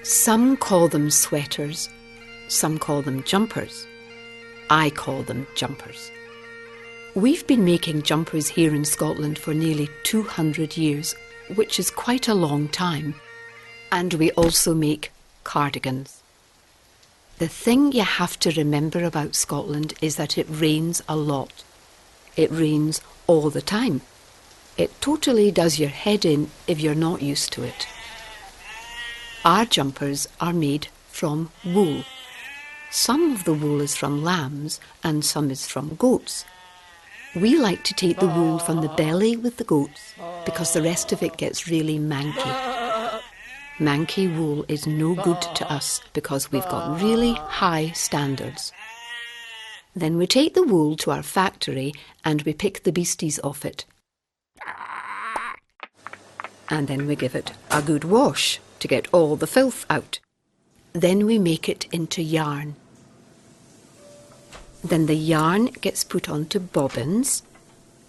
Some call them sweaters, some call them jumpers. I call them jumpers. We've been making jumpers here in Scotland for nearly 200 years, which is quite a long time. And we also make cardigans. The thing you have to remember about Scotland is that it rains a lot. It rains all the time. It totally does your head in if you're not used to it. Our jumpers are made from wool. Some of the wool is from lambs and some is from goats. We like to take the wool from the belly with the goats because the rest of it gets really manky. Manky wool is no good to us because we've got really high standards. Then we take the wool to our factory and we pick the beasties off it. And then we give it a good wash to get all the filth out. Then we make it into yarn. Then the yarn gets put onto bobbins,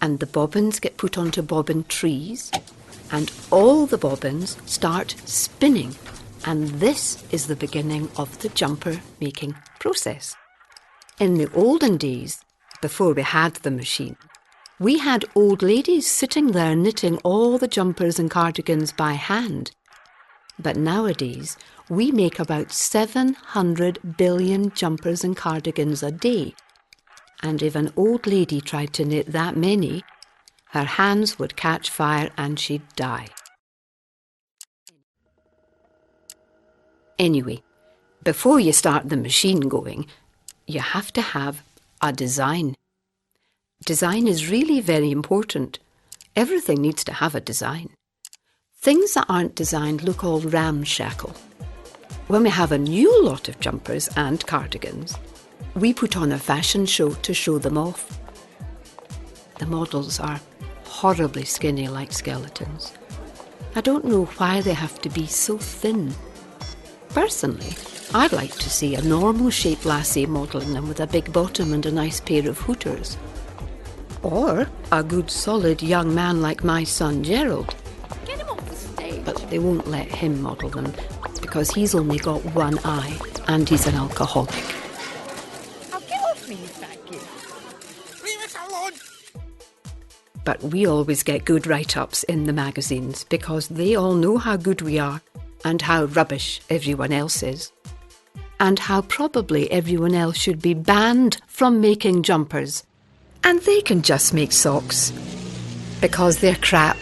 and the bobbins get put onto bobbin trees, and all the bobbins start spinning. And this is the beginning of the jumper making process. In the olden days, before we had the machine, we had old ladies sitting there knitting all the jumpers and cardigans by hand. But nowadays, we make about 700 billion jumpers and cardigans a day. And if an old lady tried to knit that many, her hands would catch fire and she'd die. Anyway, before you start the machine going, you have to have a design. Design is really very important. Everything needs to have a design. Things that aren't designed look all ramshackle. When we have a new lot of jumpers and cardigans, we put on a fashion show to show them off. The models are horribly skinny like skeletons. I don't know why they have to be so thin. Personally, I'd like to see a normal-shaped lassie modelling them with a big bottom and a nice pair of hooters. Or a good solid young man like my son Gerald. Get him off the stage. But they won't let him model them because he's only got one eye and he's an alcoholic. Now get off me, you fat git. Leave us alone. But we always get good write-ups in the magazines because they all know how good we are and how rubbish everyone else is. And how probably everyone else should be banned from making jumpers. And they can just make socks because they're crap.